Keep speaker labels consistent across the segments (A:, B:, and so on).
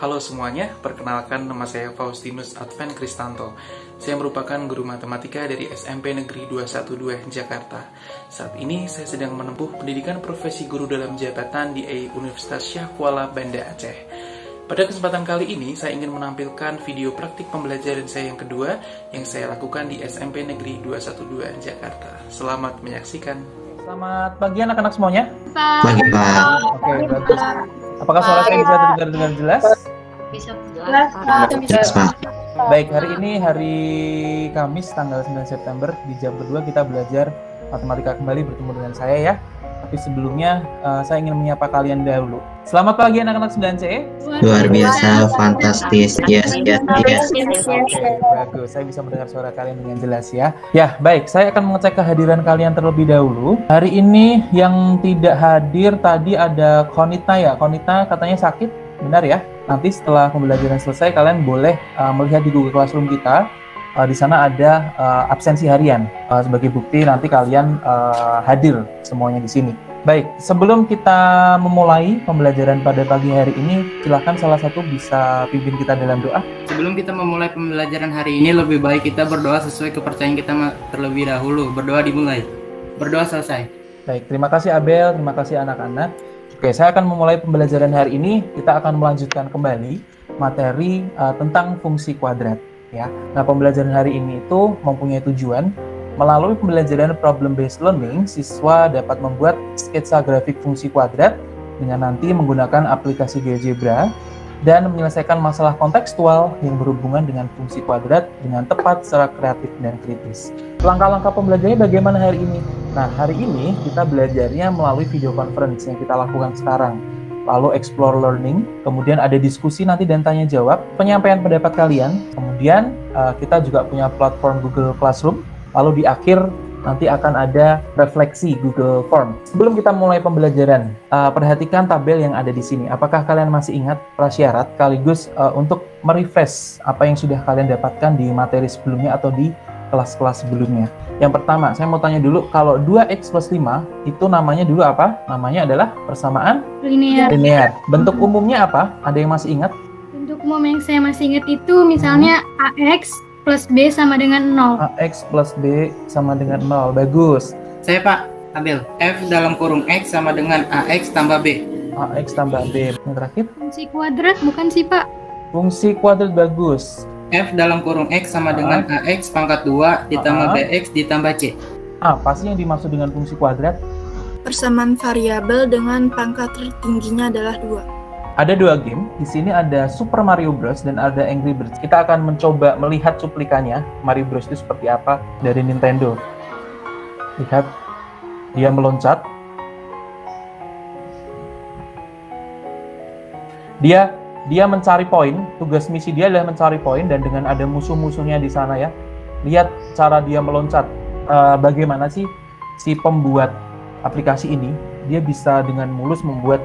A: Halo semuanya, perkenalkan nama saya Faustinus Advent Kristanto. Saya merupakan guru matematika dari SMP Negeri 212 Jakarta. Saat ini saya sedang menempuh pendidikan profesi guru dalam jabatan di Universitas Syah Kuala Banda Aceh. Pada kesempatan kali ini, saya ingin menampilkan video praktik pembelajaran saya yang kedua yang saya lakukan di SMP Negeri 212 Jakarta. Selamat menyaksikan. Selamat pagi anak-anak semuanya.
B: Pagi, Pak.
A: Oke, bagus. Apakah suara saya bisa terdengar dengan jelas?
B: Bisa jelas, Pak.
A: Baik, hari ini hari Kamis tanggal 9 September di jam kedua kita belajar matematika kembali bertemu dengan saya ya. Tapi sebelumnya saya ingin menyapa kalian dahulu. Selamat pagi anak-anak 9C.
B: Luar biasa, fantastis. Yes.
A: Oke, bagus. Saya bisa mendengar suara kalian dengan jelas ya. Ya, baik. Saya akan mengecek kehadiran kalian terlebih dahulu. Hari ini yang tidak hadir tadi ada Konita ya. Konita katanya sakit, benar ya? Nanti setelah pembelajaran selesai kalian boleh melihat di Google Classroom kita. Di sana ada absensi harian. Sebagai bukti nanti kalian hadir semuanya di sini. Baik, sebelum kita memulai pembelajaran pada pagi hari ini, silakan salah satu bisa pimpin kita dalam doa.
C: Sebelum kita memulai pembelajaran hari ini, lebih baik kita berdoa sesuai kepercayaan kita terlebih dahulu. Berdoa dimulai, berdoa selesai.
A: Baik, terima kasih Abel, terima kasih anak-anak. Oke, saya akan memulai pembelajaran hari ini. Kita akan melanjutkan kembali materi tentang fungsi kuadrat. Ya. Nah, pembelajaran hari ini itu mempunyai tujuan. Melalui pembelajaran problem-based learning, siswa dapat membuat sketsa grafik fungsi kuadrat dengan nanti menggunakan aplikasi GeoGebra dan menyelesaikan masalah kontekstual yang berhubungan dengan fungsi kuadrat dengan tepat secara kreatif dan kritis. Langkah-langkah pembelajarannya bagaimana hari ini? Nah, hari ini kita belajarnya melalui video conference yang kita lakukan sekarang. Lalu explore learning, kemudian ada diskusi nanti dan tanya jawab, penyampaian pendapat kalian, kemudian kita juga punya platform Google Classroom, lalu di akhir nanti akan ada refleksi Google Form. Sebelum kita mulai pembelajaran, perhatikan tabel yang ada di sini. Apakah kalian masih ingat prasyarat sekaligus untuk merefresh apa yang sudah kalian dapatkan di materi sebelumnya atau di kelas-kelas sebelumnya. Yang pertama, saya mau tanya dulu, kalau 2x plus 5 itu namanya dulu apa? Namanya adalah persamaan linear. Bentuk umumnya apa? Ada yang masih ingat?
D: Bentuk umum yang saya masih ingat itu misalnya AX plus B sama dengan 0.
A: AX plus B sama dengan 0. Bagus.
C: Saya Pak, ambil F dalam kurung X sama dengan AX tambah B.
A: AX tambah B. Yang terakhir?
D: Fungsi kuadrat bukan sih Pak?
A: Fungsi kuadrat bagus.
C: F dalam kurung X sama dengan AX pangkat 2 ditambah BX ditambah C.
A: Apa sih yang dimaksud dengan fungsi kuadrat?
E: Persamaan variabel dengan pangkat tertingginya adalah 2.
A: Ada dua game, di sini ada Super Mario Bros dan ada Angry Birds. Kita akan mencoba melihat cuplikannya, Mario Bros itu seperti apa dari Nintendo. Lihat, dia meloncat. Dia mencari poin, tugas misi dia adalah mencari poin dan dengan ada musuh-musuhnya di sana ya. Lihat cara dia meloncat. Bagaimana sih si pembuat aplikasi ini, dia bisa dengan mulus membuat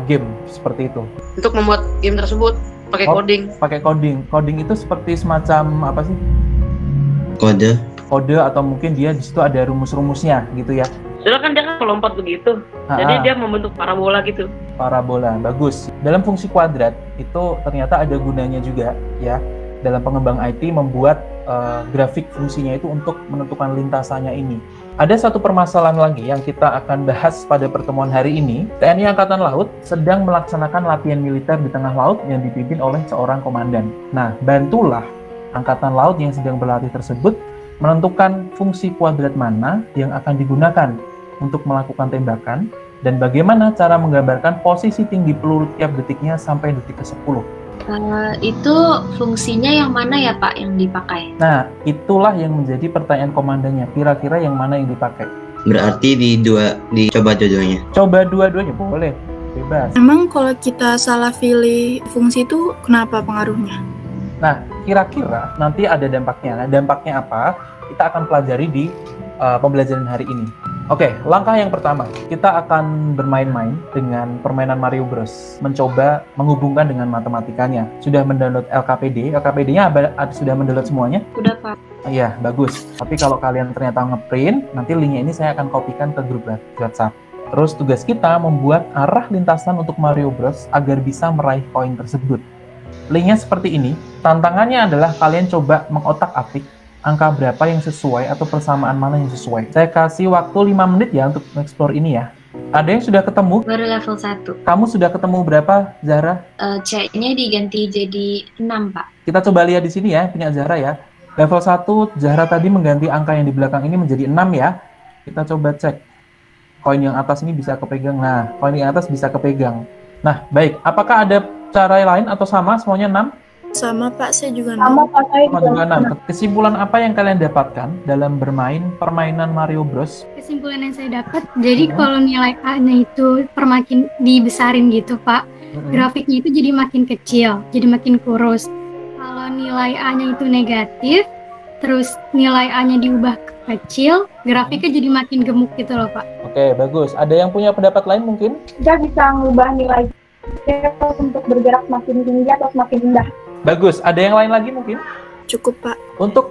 A: game seperti itu.
F: Untuk membuat game tersebut pakai coding.
A: Pakai coding. Coding itu seperti semacam apa sih? Kode atau mungkin dia di situ ada rumus-rumusnya gitu ya.
F: Soalnya kan dia kan melompat begitu. Jadi dia membentuk parabola gitu.
A: Parabola, bagus. Dalam fungsi kuadrat itu ternyata ada gunanya juga ya. Dalam pengembang IT membuat grafik fungsinya itu untuk menentukan lintasannya ini. Ada satu permasalahan lagi yang kita akan bahas pada pertemuan hari ini. TNI Angkatan Laut sedang melaksanakan latihan militer di tengah laut yang dipimpin oleh seorang komandan. Nah, bantulah Angkatan Laut yang sedang berlatih tersebut menentukan fungsi kuadrat mana yang akan digunakan untuk melakukan tembakan dan bagaimana cara menggambarkan posisi tinggi peluru tiap detiknya sampai detik ke-10.
B: Itu fungsinya yang mana ya Pak yang dipakai?
A: Nah, itulah yang menjadi pertanyaan komandannya. Kira-kira yang mana yang dipakai?
B: Berarti dicoba dua-duanya?
A: Coba dua-duanya, boleh. Bebas.
E: Emang kalau kita salah pilih fungsi itu kenapa pengaruhnya?
A: Nah, kira-kira nanti ada dampaknya. Nah, dampaknya apa? Kita akan pelajari di pembelajaran hari ini. Oke, langkah yang pertama, kita akan bermain-main dengan permainan Mario Bros. Mencoba menghubungkan dengan matematikanya. Sudah mendownload LKPD? LKPD-nya sudah mendownload semuanya?
B: Sudah, Pak.
A: Iya, bagus. Tapi kalau kalian ternyata ngeprint, nanti linknya ini saya akan kopikan ke grup WhatsApp. Terus tugas kita membuat arah lintasan untuk Mario Bros. Agar bisa meraih koin tersebut. Linknya seperti ini. Tantangannya adalah kalian coba mengotak-atik angka berapa yang sesuai atau persamaan mana yang sesuai. Saya kasih waktu 5 menit ya untuk mengeksplor ini ya. Ada yang sudah ketemu?
B: Baru level 1.
A: Kamu sudah ketemu berapa, Zahra?
B: C-nya diganti jadi 6, Pak.
A: Kita coba lihat di sini ya, punya Zahra ya. Level 1, Zahra tadi mengganti angka yang di belakang ini menjadi 6 ya. Kita coba cek. Koin yang atas ini bisa kepegang. Nah, koin yang atas bisa kepegang. Nah, baik. Apakah ada cara lain atau sama semuanya 6?
E: Sama Pak, saya juga
D: Sama Pak, saya
A: Sama juga 6. Kesimpulan apa yang kalian dapatkan dalam bermain permainan Mario Bros?
D: Kesimpulan yang saya dapat, jadi kalau nilai A-nya itu permakin dibesarin gitu Pak, grafiknya itu jadi makin kecil, jadi makin kurus. Kalau nilai A-nya itu negatif, terus nilai A-nya diubah ke kecil, grafiknya jadi makin gemuk gitu loh Pak.
A: Oke, bagus. Ada yang punya pendapat lain mungkin?
G: Kita bisa mengubah nilai C untuk bergerak semakin tinggi atau semakin rendah.
A: Bagus. Ada yang lain lagi mungkin?
E: Cukup Pak.
A: Untuk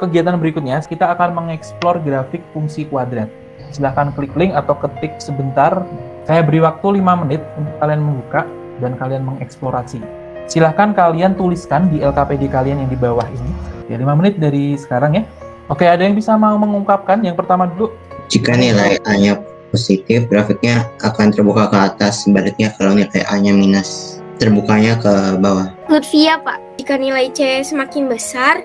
A: kegiatan berikutnya, kita akan mengeksplor grafik fungsi kuadrat. Silahkan klik link atau ketik sebentar. Saya beri waktu 5 menit untuk kalian membuka dan kalian mengeksplorasi. Silahkan kalian tuliskan di LKPD kalian yang di bawah ini. Ya, 5 menit dari sekarang ya. Oke, ada yang bisa mau mengungkapkan? Yang pertama dulu.
H: Jika nilai A-nya positif, grafiknya akan terbuka ke atas. Sebaliknya kalau nilai A-nya minus, terbukanya ke bawah.
I: Lutfia Pak, jika nilai C semakin besar,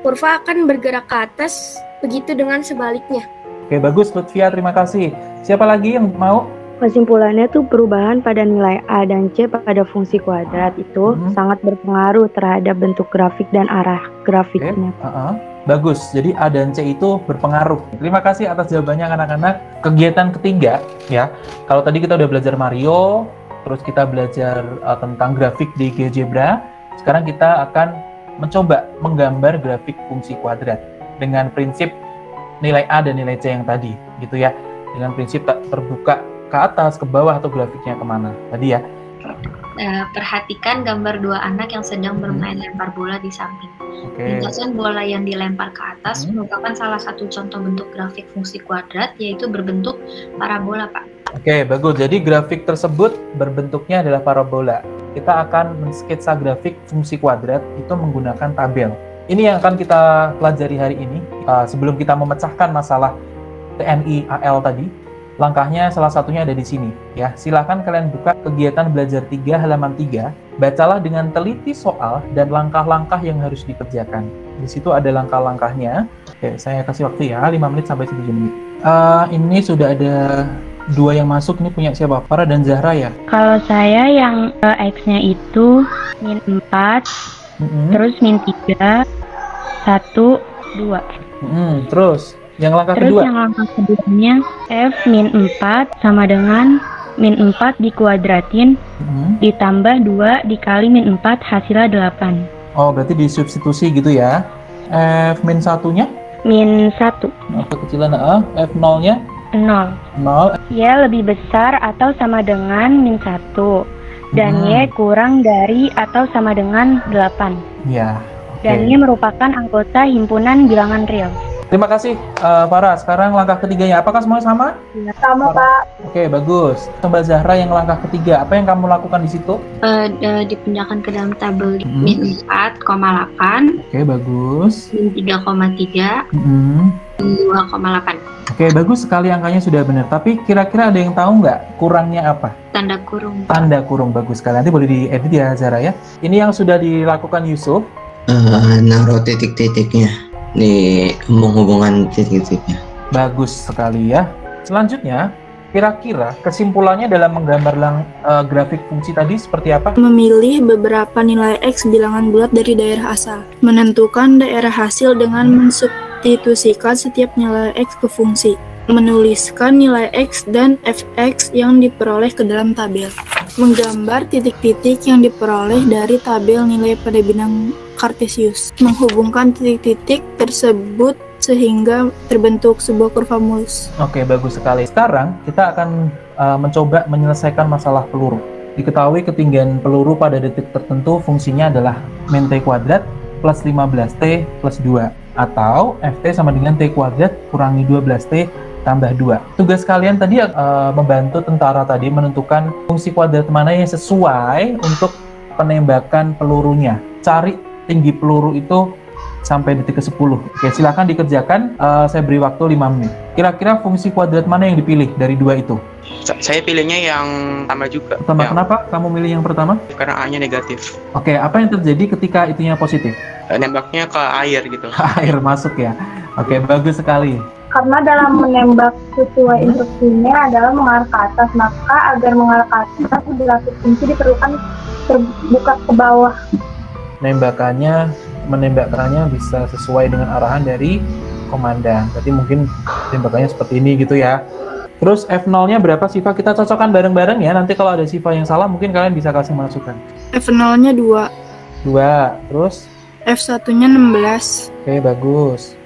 I: kurva akan bergerak ke atas, begitu dengan sebaliknya.
A: Oke, bagus Lutfia, terima kasih. Siapa lagi yang mau?
J: Kesimpulannya tuh perubahan pada nilai A dan C pada fungsi kuadrat itu sangat berpengaruh terhadap bentuk grafik dan arah grafiknya.
A: Bagus, jadi A dan C itu berpengaruh. Terima kasih atas jawabannya anak-anak. Kegiatan ketiga ya, kalau tadi kita udah belajar Mario, terus kita belajar tentang grafik di GeoGebra. Sekarang kita akan mencoba menggambar grafik fungsi kuadrat dengan prinsip nilai A dan nilai C yang tadi, gitu ya. Dengan prinsip tak terbuka ke atas, ke bawah, atau grafiknya kemana tadi ya.
B: Perhatikan gambar dua anak yang sedang bermain lempar bola di samping. Lintasan bola yang dilempar ke atas merupakan salah satu contoh bentuk grafik fungsi kuadrat, yaitu berbentuk parabola, Pak.
A: Oke, bagus. Jadi grafik tersebut berbentuknya adalah parabola. Kita akan mensketsa grafik fungsi kuadrat itu menggunakan tabel. Ini yang akan kita pelajari hari ini. Sebelum kita memecahkan masalah TNI AL tadi, langkahnya salah satunya ada di sini. Ya, silakan kalian buka kegiatan belajar 3 halaman 3. Bacalah dengan teliti soal dan langkah-langkah yang harus dikerjakan. Di situ ada langkah-langkahnya. Oke, saya kasih waktu ya, 5 menit sampai 7 menit. Ini sudah ada 2 yang masuk, ini punya siapa? Farah dan Zahra ya?
J: Kalau saya yang X-nya itu min 4, terus min 3, 1, 2.
A: Terus, yang langkah
J: terus
A: kedua?
J: Yang langkah keduanya F min 4 sama dengan min 4 dikuadratin, ditambah 2 dikali min 4 hasilnya 8.
A: Oh, berarti disubstitusi gitu ya. F min 1-nya?
J: Min 1.
A: Kecilan F 0-nya?
J: 0. Y lebih besar atau sama dengan min 1. Dan Y kurang dari atau sama dengan 8.
A: Ya.
J: Dan Y merupakan anggota himpunan bilangan real.
A: Terima kasih, Farah. Sekarang langkah ketiganya. Apakah semuanya sama?
G: Sama, Pak.
A: Oke, bagus. Coba Zahra yang langkah ketiga. Apa yang kamu lakukan di situ?
B: Dipindahkan ke dalam tabel min 4,8.
A: Oke, bagus.
B: Min 3,3. Min 2,8.
A: Oke, bagus sekali angkanya sudah benar. Tapi kira-kira ada yang tahu nggak kurangnya apa?
B: Tanda kurung.
A: Tanda kurung, bagus sekali. Nanti boleh diedit ya, Zahra ya. Ini yang sudah dilakukan Yusuf.
H: Naruh titik-titiknya di hubungan titik-titiknya.
A: Bagus sekali ya. Selanjutnya, kira-kira kesimpulannya dalam menggambar grafik fungsi tadi seperti apa?
E: Memilih beberapa nilai X bilangan bulat dari daerah asal. Menentukan daerah hasil dengan mensubstitusikan setiap nilai X ke fungsi. Menuliskan nilai X dan Fx yang diperoleh ke dalam tabel. Menggambar titik-titik yang diperoleh dari tabel nilai pada bidang Cartesius. Menghubungkan titik-titik tersebut sehingga terbentuk sebuah kurva mulus.
A: Oke, bagus sekali. Sekarang kita akan mencoba menyelesaikan masalah peluru. Diketahui ketinggian peluru pada detik tertentu fungsinya adalah min T kuadrat plus 15T plus 2. Atau Ft sama dengan T kuadrat kurangi 12T tambah 2. Tugas kalian tadi membantu tentara tadi menentukan fungsi kuadrat mana yang sesuai untuk penembakan pelurunya. Cari tinggi peluru itu sampai detik ke-10. Oke, silakan dikerjakan. Saya beri waktu 5 menit. Kira-kira fungsi kuadrat mana yang dipilih dari dua itu?
K: Saya pilihnya yang tambah juga.
A: Pertama, kenapa kamu milih yang pertama?
K: Karena A-nya negatif.
A: Oke, apa yang terjadi ketika itunya positif?
K: Nembaknya ke air gitu.
A: Air masuk ya. Oke, bagus sekali.
G: Karena dalam menembak sesuai instruksinya adalah mengarah ke atas, maka agar mengarah ke atas grafik fungsi diperlukan terbuka ke bawah.
A: Menembakkannya bisa sesuai dengan arahan dari komandan. Berarti mungkin tembakannya seperti ini gitu ya. Terus F0-nya berapa Siva? Kita cocokkan bareng-bareng ya. Nanti kalau ada Siva yang salah mungkin kalian bisa kasih masukan.
E: F0-nya 2.
A: Terus?
E: F1-nya 16.
A: Oke, bagus.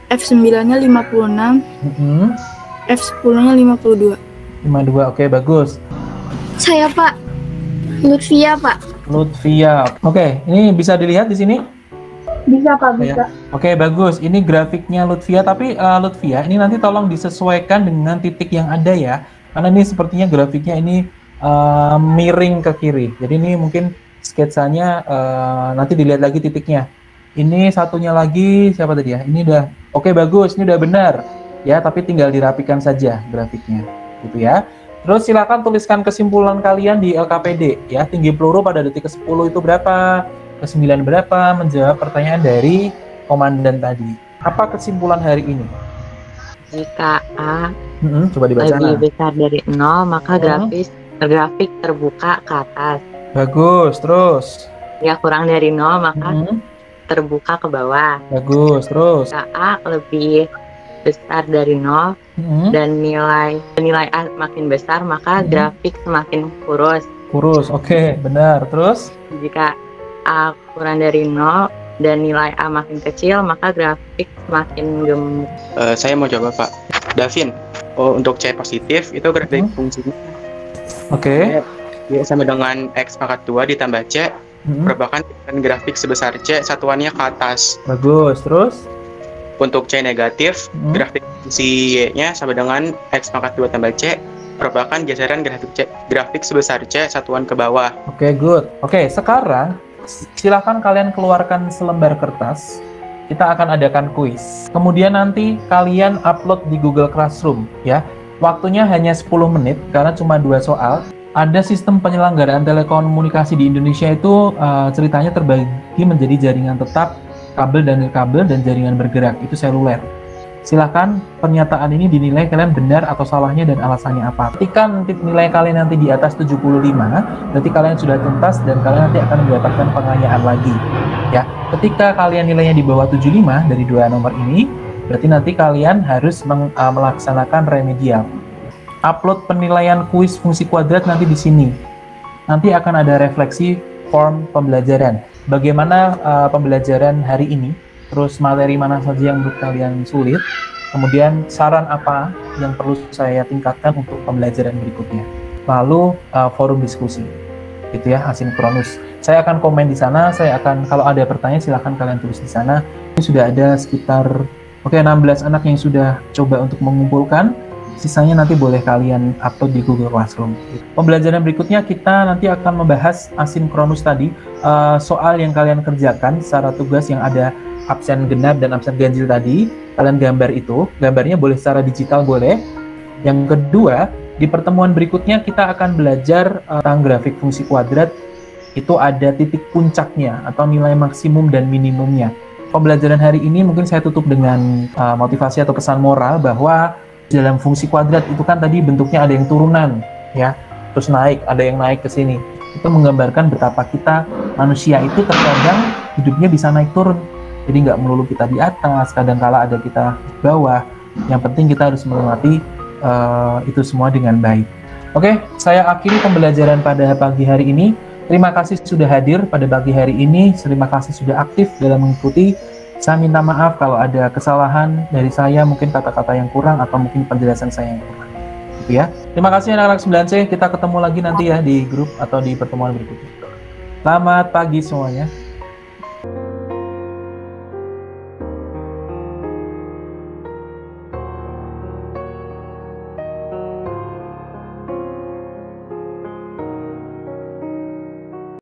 E: F9-nya 56. F10-nya 52.
A: 52, oke, bagus.
I: Saya Pak. Lutfia Pak.
A: Lutfia. Oke, ini bisa dilihat di sini?
G: Bisa Pak, bisa.
A: Oke, bagus. Ini grafiknya Lutfia, tapi Lutfia, ini nanti tolong disesuaikan dengan titik yang ada ya. Karena ini sepertinya grafiknya ini miring ke kiri. Jadi ini mungkin sketsanya nanti dilihat lagi titiknya. Ini satunya lagi, siapa tadi ya? Ini udah, oke bagus, ini udah benar. Ya, tapi tinggal dirapikan saja grafiknya. Gitu ya. Terus silakan tuliskan kesimpulan kalian di LKPD ya. Tinggi peluru pada detik ke-10 itu berapa? Ke-9 berapa? Menjawab pertanyaan dari komandan tadi. Apa kesimpulan hari ini?
L: Jika A
A: coba dibaca.
L: lebih besar dari 0, maka grafik terbuka ke atas.
A: Bagus, terus?
L: Ya, kurang dari 0, maka terbuka ke bawah.
A: Bagus, terus?
L: Jika A lebih besar dari 0 dan nilai A makin besar, maka grafik semakin kurus.
A: Kurus, oke, benar. Terus?
L: Jika A kurang dari 0 dan nilai A makin kecil, maka grafik semakin gemuk.
K: Saya mau coba Pak. Davin, untuk C positif itu grafik fungsinya.
A: Oke.
K: Ya, sama dengan X pangkat 2 ditambah C, perubahan grafik sebesar C, satuannya ke atas.
A: Bagus, terus?
K: Untuk C negatif, grafik fungsi Y-nya sama dengan X pangkat 2 tambah C, perubahan geseran grafik sebesar C, satuan ke bawah.
A: Oke, good. Oke, sekarang silakan kalian keluarkan selembar kertas. Kita akan adakan kuis. Kemudian nanti kalian upload di Google Classroom ya. Waktunya hanya 10 menit karena cuma 2 soal. Ada sistem penyelenggaraan telekomunikasi di Indonesia itu ceritanya terbagi menjadi jaringan tetap, kabel dan nirkabel, dan jaringan bergerak, itu seluler. Silakan pernyataan ini dinilai kalian benar atau salahnya dan alasannya apa. Ketika nilai kalian nanti di atas 75, berarti kalian sudah tuntas dan kalian nanti akan mendapatkan pengayaan lagi. Ya, ketika kalian nilainya di bawah 75 dari dua nomor ini, berarti nanti kalian harus melaksanakan remedial. Upload penilaian kuis fungsi kuadrat nanti di sini. Nanti akan ada refleksi form pembelajaran. Bagaimana pembelajaran hari ini? Terus materi mana saja yang menurut kalian sulit? Kemudian saran apa yang perlu saya tingkatkan untuk pembelajaran berikutnya? Lalu forum diskusi, gitu ya, asinkronus. Saya akan komen di sana. Saya akan, kalau ada pertanyaan silahkan kalian tulis di sana. Ini sudah ada sekitar 16 anak yang sudah coba untuk mengumpulkan. Sisanya nanti boleh kalian upload di Google Classroom. Pembelajaran berikutnya kita nanti akan membahas asinkronus tadi, soal yang kalian kerjakan secara tugas yang ada absen genap dan absen ganjil tadi. Kalian gambar itu, gambarnya boleh secara digital boleh. Yang kedua, di pertemuan berikutnya kita akan belajar tentang grafik fungsi kuadrat. Itu ada titik puncaknya atau nilai maksimum dan minimumnya. Pembelajaran hari ini mungkin saya tutup dengan motivasi atau pesan moral bahwa dalam fungsi kuadrat itu kan tadi bentuknya ada yang turunan ya, terus naik, ada yang naik ke sini. Itu menggambarkan betapa kita manusia itu terkadang hidupnya bisa naik turun. Jadi nggak melulu kita di atas, kadang-kala ada kita di bawah. Yang penting kita harus melewati itu semua dengan baik. Oke, saya akhiri pembelajaran pada pagi hari ini. Terima kasih sudah hadir pada pagi hari ini. Terima kasih sudah aktif dalam mengikuti. Saya minta maaf kalau ada kesalahan dari saya, mungkin kata-kata yang kurang atau mungkin penjelasan saya yang kurang. Gitu ya. Terima kasih anak-anak 9C. Kita ketemu lagi nanti ya di grup atau di pertemuan berikutnya. Selamat pagi semuanya.